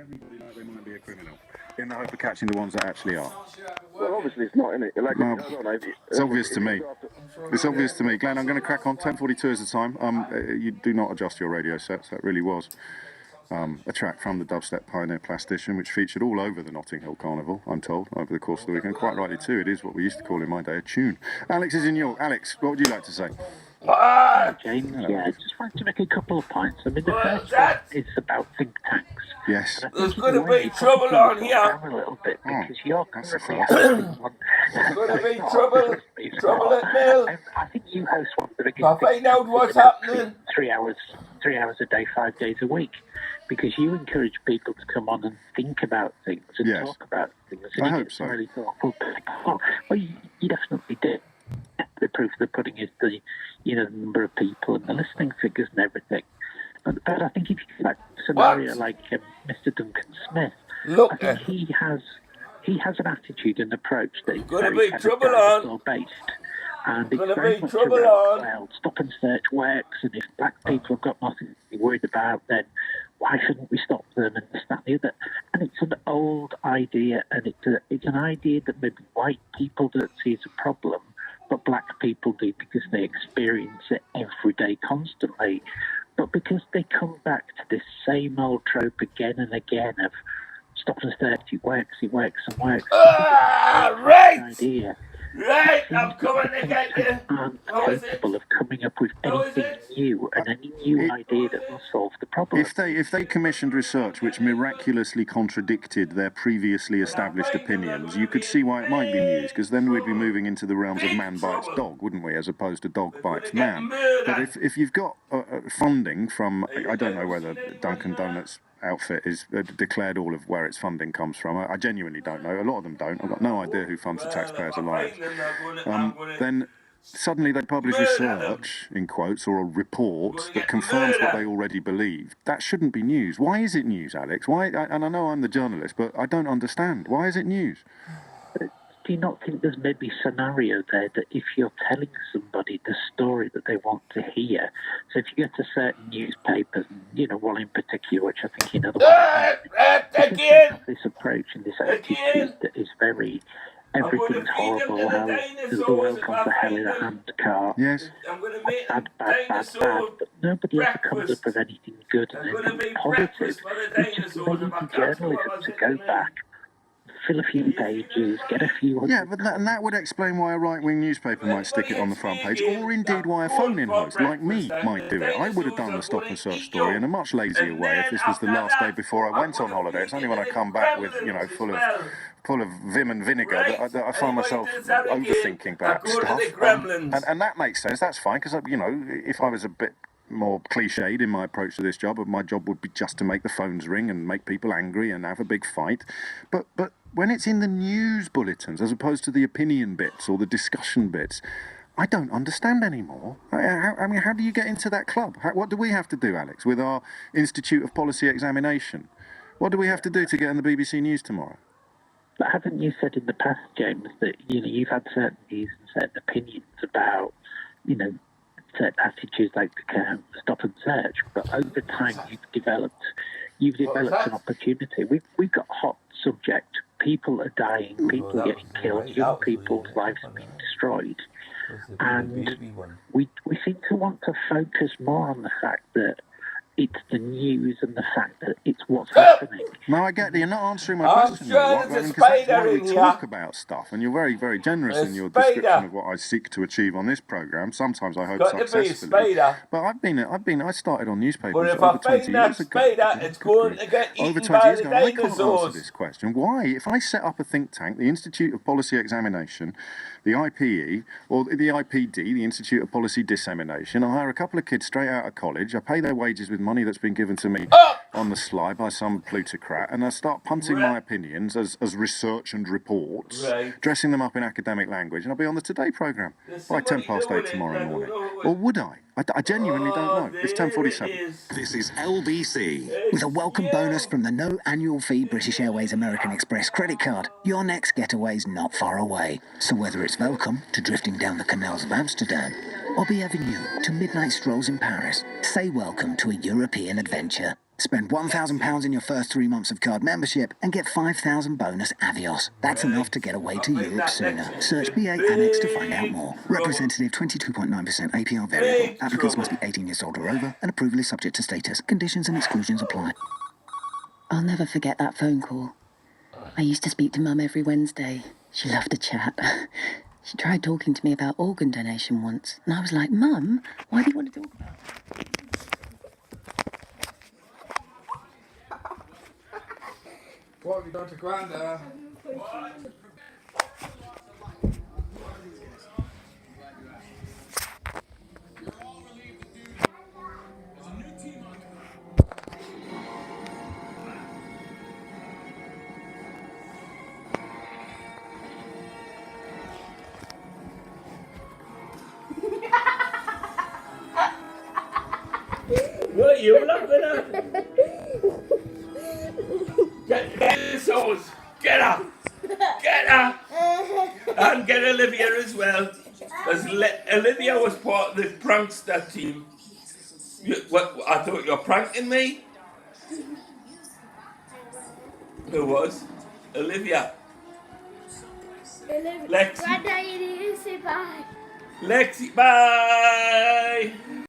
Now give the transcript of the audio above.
everybody like they might be a criminal, in the hope of catching the ones that actually are. Well, obviously it's not, innit? Like, Well, it's obvious to me. It's obvious to me. Glenn, I'm going to crack on. 10:42 is the time. You do not adjust your radio sets. That really was a track from the Dubstep Pioneer Plastician, which featured all over the Notting Hill Carnival, I'm told, over the course of the weekend. Quite rightly too. It is what we used to call in my day a tune. Alex is in York. Alex, what would you like to say? James, I just wanted to make a couple of points. I mean, the first one is about think tanks. Yes. There's going to be trouble on here. A little bit because you're currently having one. There's going to be trouble at Mill. I think you host one of the biggest. I find out what's happening. 3 hours a day, 5 days a week, because you encourage people to come on and think about things and talk about things. And I hope so. Really thoughtful. Well, you definitely did. The proof of the pudding is the number of people and the listening figures and everything. But I think if you get a scenario like Mr. Duncan Smith, I think he has an attitude and approach that is very based. And it's very much around, well, stop and search works, and if black people have got nothing to be worried about, then why shouldn't we stop them, and this, that, and the other. And it's an old idea, and it's an idea that maybe white people don't see as a problem, but black people do because they experience it every day, constantly. But because they come back to this same old trope again and again of stop and search, it works and works. Right! Idea. Right, I'm coming to get you. Aren't capable of coming up with anything new and any new idea that will solve the problem. If they commissioned research which miraculously contradicted their previously established opinions, you could see why it might be news, because then we'd be moving into the realms of man bites dog, wouldn't we, as opposed to dog bites man. But if you've got funding from, I don't know whether Dunkin' Donuts outfit is declared all of where its funding comes from. I genuinely don't know. A lot of them don't. I've got no idea who funds the taxpayers' alive. Then suddenly they publish research, in quotes, or a report that confirms what they already believe. That shouldn't be news. Why is it news, Alex? Why? And I know I'm the journalist, but I don't understand. Why is it news? Do you not think there's maybe a scenario there that if you're telling somebody the story that they want to hear, so if you get to certain newspapers, one in particular, which I think this approach and this attitude that is very, everything's horrible, how the world comes to hell in a handcart, bad, but nobody ever comes up with anything good and anything positive. It's just lazy journalism to go back, fill a few pages, get a few... Yeah, but that would explain why a right-wing newspaper might stick it on the front page, or indeed why a phone-in host like me might do it. I would have done the stop and search story in a much lazier way if this was the last day before I went on holiday. It's only when I come back with, full of vim and vinegar that I find myself overthinking perhaps stuff. And that makes sense. That's fine, because, if I was a bit more cliched in my approach to this job, my job would be just to make the phones ring and make people angry and have a big fight. But when it's in the news bulletins as opposed to the opinion bits or the discussion bits, I don't understand anymore. I mean, how do you get into that club? What do we have to do, Alex, with our Institute of Policy examination? What do we have to do to get in the BBC News tomorrow? But haven't you said in the past, James, that you've had certain views and certain opinions about, certain attitudes like stop and search, but over time you've developed an opportunity. We've got a hot subject. People are dying, people are getting killed, young people's lives are being destroyed. And we seem to want to focus more on the fact that it's the news and the fact that it's what's happening. No, I get that. You're not answering my question. Because that's why we talk about stuff, and you're very, very generous in your description of what I seek to achieve on this programme. Sometimes I hope successfully. But I started on newspapers over 20 years ago. It's going to get eaten over 20 by years the ago. I can't dinosaurs. answer this question. Why, if I set up a think tank, the Institute of Policy Examination, the IPE, or the IPD, the Institute of Policy Dissemination, I hire a couple of kids straight out of college, I pay their wages with money that's been given to me on the sly by some plutocrat, and I start punting my opinions as research and reports, dressing them up in academic language, and I'll be on the Today programme by 8:10 tomorrow morning. Or would I? I genuinely don't know. It's 10:47. This is LBC. With a welcome bonus from the no annual fee British Airways American Express credit card, your next getaway's not far away. So whether it's welcome to drifting down the canals of Amsterdam or bienvenue to midnight strolls in Paris, say welcome to a European adventure. Spend £1,000 in your first 3 months of card membership and get 5,000 bonus Avios. That's enough to get away to Europe sooner. Search BA Amex to find out more. Representative 22.9% APR variable. Applicants must be 18 years old or over, and approval is subject to status. Conditions and exclusions apply. I'll never forget that phone call. I used to speak to Mum every Wednesday. She loved to chat. She tried talking to me about organ donation once, and I was like, Mum, why do you want to talk about it? What have you done to Granda? What are you laughing at? Get the sauce. Get her. Get her. And get Olivia as well. Because Olivia was part of the prankster team. What? I thought you were pranking me. Who was? Olivia. Lexi. Grandad, you need to say bye. Lexi, bye.